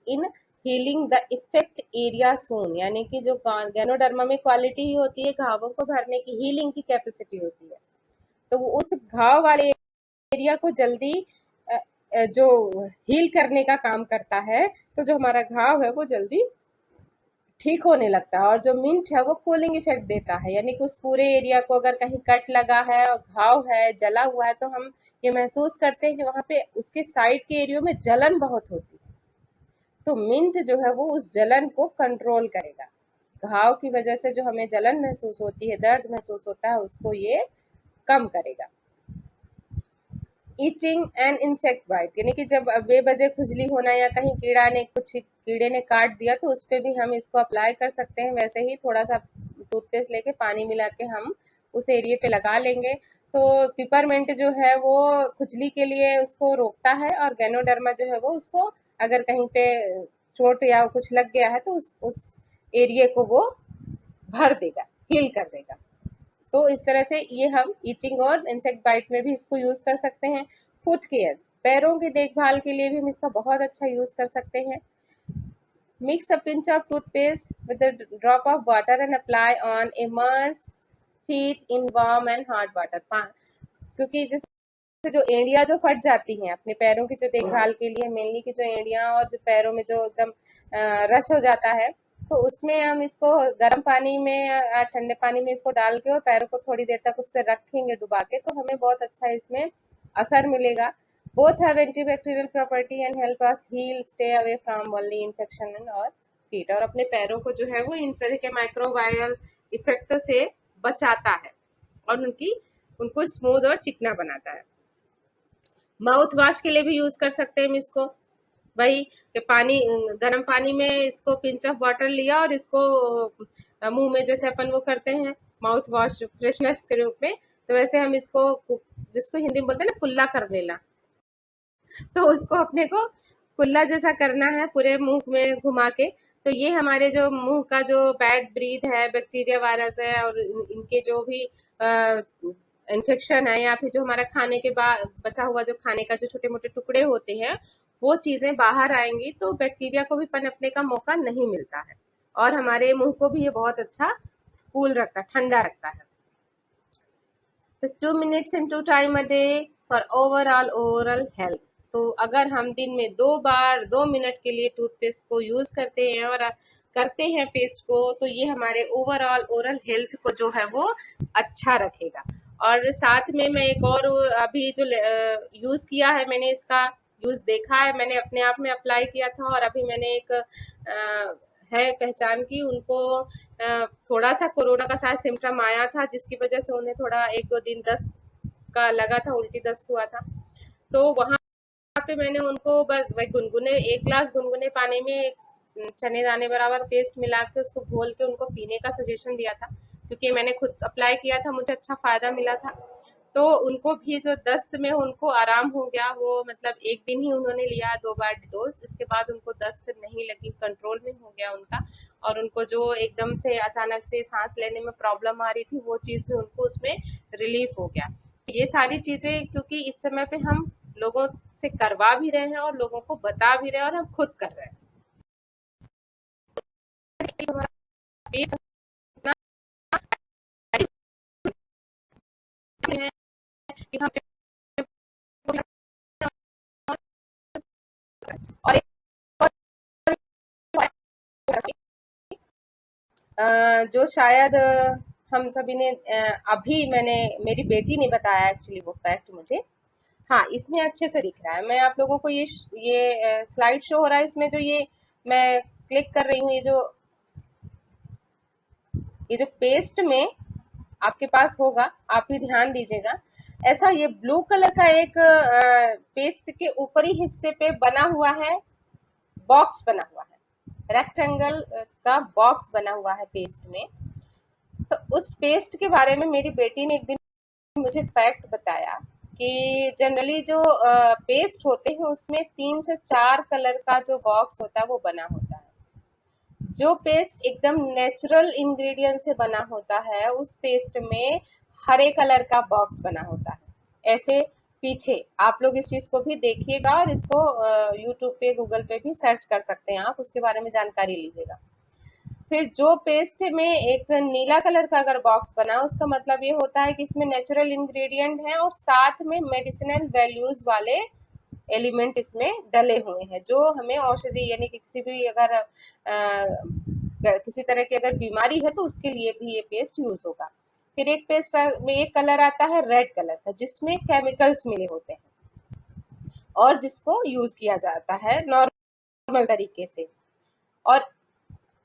in healing the effect area soon, यानी कि जो गैनोडर्मा में क्वालिटी ही होती है घावों को भरने की, हीलिंग की कैपेसिटी होती है, तो वो उस घाव वाले एरिया को जल्दी जो हील करने का काम करता है, तो जो हमारा घाव है वो जल्दी ठीक होने लगता है। और जो मिंट है वो कूलिंग इफेक्ट देता है, यानी कि उस पूरे एरिया को, अगर कहीं कट लगा है और घाव है, जला हुआ है, तो हम ये महसूस करते हैं कि वहां पे उसके साइड के एरिया में जलन बहुत होती है, तो मिंट जो है वो उस जलन को कंट्रोल करेगा। घाव की वजह से जो हमें जलन महसूस होती है, दर्द महसूस होता है, उसको ये कम करेगा। इचिंग एंड इंसेक्ट बाइट, यानी कि जब बेवजह खुजली होना या कहीं कीड़े ने काट दिया तो उस पर भी हम इसको अप्लाई कर सकते हैं। वैसे ही थोड़ा सा टूथपेस्ट लेके पानी मिला के हम उस एरिया पे लगा लेंगे। तो पिपरमिंट जो है वो खुजली के लिए उसको रोकता है, और गैनोडर्मा जो है वो उसको, अगर कहीं पे चोट या कुछ लग गया है तो उस एरिया को वो भर देगा, हील कर देगा। तो इस तरह से ये हम ईचिंग और इंसेक्ट बाइट में भी इसको यूज कर सकते हैं। फुट केयर, पैरों की देखभाल के लिए भी हम इसका बहुत अच्छा यूज कर सकते हैं। Mix a pinch of toothpaste with a drop of water and apply on immerse feet in warm and hot water. क्योंकि जैसे जो एड़ियाँ जो फट जाती हैं अपने पैरों की जो देखभाल के लिए, मेनली की जो एड़ियाँ और जो पैरों में जो एकदम रश हो जाता है, तो उसमें हम इसको गर्म पानी में या ठंडे पानी में इसको डाल के और पैरों को थोड़ी देर तक उस पर रखेंगे डुबा के, तो हमें बहुत अच्छा इसमें असर मिलेगा। Both have antibacterial property and help us heal, stay away from only infection और फीट, और अपने पैरों को जो है वो इन तरह के माइक्रोवायरल इफेक्ट से बचाता है और उनको स्मूथ और चिकना बनाता है। माउथ वॉश के लिए भी यूज कर सकते हैं हम इसको। वही कि पानी, गर्म पानी में इसको पिंच ऑफ वाटर लिया और इसको मुंह में जैसे अपन वो करते हैं माउथ वॉश फ्रेशनर्स के रूप में, तो वैसे हम इसको, जिसको हिंदी में बोलते हैं ना कुल्ला कर लेना, तो उसको अपने को कुल्ला जैसा करना है पूरे मुंह में घुमा के। तो ये हमारे जो मुंह का जो बैड ब्रीथ है, बैक्टीरिया वायरस है, और इनके जो भी इन्फेक्शन है, या फिर जो हमारा खाने के बाद बचा हुआ जो खाने का जो छोटे मोटे टुकड़े होते हैं, वो चीजें बाहर आएंगी तो बैक्टीरिया को भी पनपने का मौका नहीं मिलता है, और हमारे मुंह को भी ये बहुत अच्छा कूल रखता है, ठंडा रखता है। तो 2 minutes into time a day for overall oral health. तो अगर हम दिन में 2 बार 2 मिनट के लिए टूथपेस्ट को यूज करते हैं और करते हैं पेस्ट को, तो ये हमारे ओवरऑल ओरल हेल्थ को जो है वो अच्छा रखेगा। और साथ में मैं एक और अभी जो यूज किया है, मैंने इसका यूज देखा है, मैंने अपने आप में अप्लाई किया था, और अभी मैंने एक है पहचान की, उनको थोड़ा सा कोरोना का शायद सिम्टम आया था, जिसकी वजह से उन्हें थोड़ा 1-2 दिन दस्त का लगा था, उल्टी दस्त हुआ था। तो वहां पे मैंने उनको बस वही गुनगुने 1 ग्लास गुनगुने पानी में चने दाने बराबर पेस्ट मिला के उसको घोल के उनको पीने का सजेशन दिया था, क्योंकि मैंने खुद अप्लाई किया था, मुझे अच्छा फायदा मिला था। तो उनको भी जो दस्त में उनको आराम हो गया, वो मतलब 1 दिन ही उन्होंने लिया 2 बार डोज, इसके बाद उनको दस्त नहीं लगी, कंट्रोल में हो गया उनका। और उनको जो एकदम से अचानक से सांस लेने में प्रॉब्लम आ रही थी, वो चीज़ भी उनको उसमें रिलीफ हो गया। ये सारी चीज़ें क्योंकि इस समय पे हम लोगों से करवा भी रहे हैं और लोगों को बता भी रहे हैं और हम खुद कर रहे हैं। हमारा पेस्ट है कि हम और जो शायद हम सभी ने अभी मैंने, मेरी बेटी ने बताया एक्चुअली वो फैक्ट मुझे। हाँ, इसमें अच्छे से दिख रहा है। मैं आप लोगों को ये स्लाइड शो हो रहा है, इसमें जो ये मैं क्लिक कर रही हूँ, ये जो पेस्ट में आपके पास होगा, आप भी ध्यान दीजिएगा। ऐसा ये ब्लू कलर का एक पेस्ट के ऊपरी हिस्से पे बना हुआ है, बॉक्स बना हुआ है, रेक्टेंगल का बॉक्स बना हुआ है पेस्ट में। तो उस पेस्ट के बारे में मेरी बेटी ने एक दिन मुझे फैक्ट बताया कि जनरली जो पेस्ट होते हैं उसमें 3 से 4 कलर का जो बॉक्स होता है वो बना होता है। जो पेस्ट एकदम नेचुरल इंग्रेडिएंट से बना होता है, उस पेस्ट में हरे कलर का बॉक्स बना होता है। ऐसे पीछे आप लोग इस चीज को भी देखिएगा, और इसको यूट्यूब पे, गूगल पे भी सर्च कर सकते हैं, आप उसके बारे में जानकारी लीजिएगा। फिर जो पेस्ट में एक नीला कलर का अगर बॉक्स बना, उसका मतलब ये होता है कि इसमें नेचुरल इंग्रेडिएंट है और साथ में मेडिसिनल वैल्यूज वाले एलिमेंट इसमें डले हुए हैं, जो हमें औषधि, यानी कि किसी भी अगर किसी तरह की अगर बीमारी है तो उसके लिए भी ये पेस्ट यूज होगा। फिर एक पेस्ट में एक कलर आता है रेड कलर का, जिसमें केमिकल्स मिले होते हैं और जिसको यूज किया जाता है नॉर्मल तरीके से। और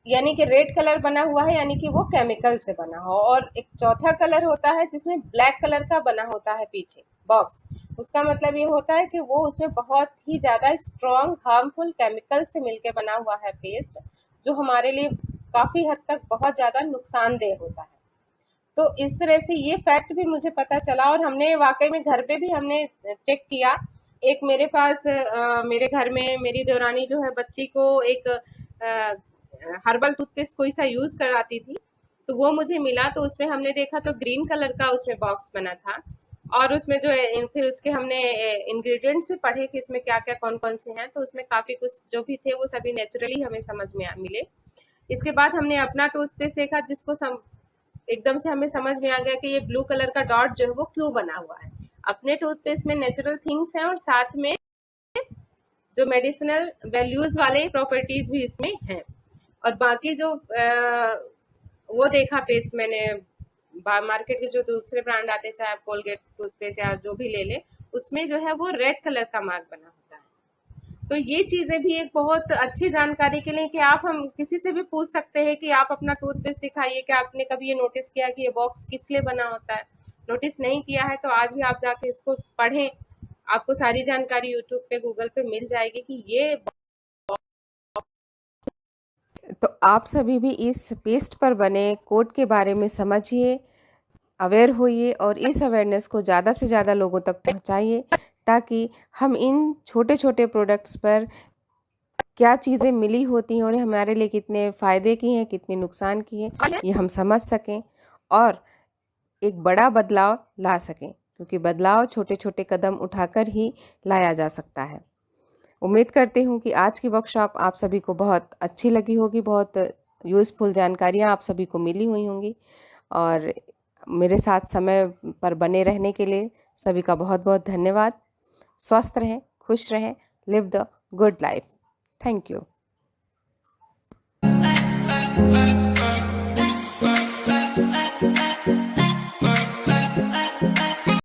यानी कि रेड कलर बना हुआ है, यानी कि वो केमिकल से बना हो। और एक चौथा कलर होता है जिसमें ब्लैक कलर का बना होता है पीछे बॉक्स, उसका मतलब ये होता है कि वो उसमें बहुत ही ज्यादा स्ट्रॉन्ग हार्मफुल केमिकल से मिलके बना हुआ है पेस्ट, जो हमारे लिए काफी हद तक बहुत ज्यादा नुकसानदेह होता है। तो इस तरह से ये फैक्ट भी मुझे पता चला, और हमने वाकई में घर पे भी हमने चेक किया। एक मेरे पास मेरे घर में मेरी देवरानी जो है बच्ची को एक हर्बल टूथपेस्ट कोई सा यूज कराती थी, तो वो मुझे मिला। तो उसमें हमने देखा तो ग्रीन कलर का उसमें बॉक्स बना था, और उसमें जो है फिर उसके हमने इंग्रेडिएंट्स भी पढ़े कि इसमें क्या क्या कौन कौन से हैं, तो उसमें काफी कुछ जो भी थे वो सभी नेचुरली हमें समझ में मिले। इसके बाद हमने अपना टूथपेस्ट देखा, जिसको एकदम से हमें समझ में आ गया कि ये ब्लू कलर का डॉट जो है वो क्यों बना हुआ है। अपने टूथपेस्ट में नेचुरल थिंग्स हैं, और साथ में जो मेडिसिनल वैल्यूज वाले प्रॉपर्टीज भी इसमें हैं। और बाकी जो वो देखा पेस्ट मैंने, मार्केट के जो दूसरे ब्रांड आते हैं, चाहे आप कोलगेट टूथपेस्ट या जो भी ले ले, उसमें जो है वो रेड कलर का मार्क बना होता है। तो ये चीजें भी एक बहुत अच्छी जानकारी के लिए कि आप हम किसी से भी पूछ सकते हैं कि आप अपना टूथपेस्ट दिखाइए, कि आपने कभी ये नोटिस किया कि ये बॉक्स किस लिए बना होता है। नोटिस नहीं किया है तो आज ही आप जाके इसको पढ़ें, आपको सारी जानकारी यूट्यूब पे गूगल पे मिल जाएगी कि ये। तो आप सभी भी इस पेस्ट पर बने कोड के बारे में समझिए, अवेयर होइए और इस अवेयरनेस को ज़्यादा से ज़्यादा लोगों तक पहुंचाइए, ताकि हम इन छोटे छोटे प्रोडक्ट्स पर क्या चीज़ें मिली होती हैं और हमारे लिए कितने फ़ायदे की हैं, कितने नुकसान की हैं, ये हम समझ सकें और एक बड़ा बदलाव ला सकें, क्योंकि बदलाव छोटे छोटे कदम उठाकर ही लाया जा सकता है। उम्मीद करती हूँ कि आज की वर्कशॉप आप सभी को बहुत अच्छी लगी होगी, बहुत यूज़फुल जानकारियाँ आप सभी को मिली हुई होंगी, और मेरे साथ समय पर बने रहने के लिए सभी का बहुत बहुत धन्यवाद। स्वस्थ रहें, खुश रहें, live the good life. Thank you.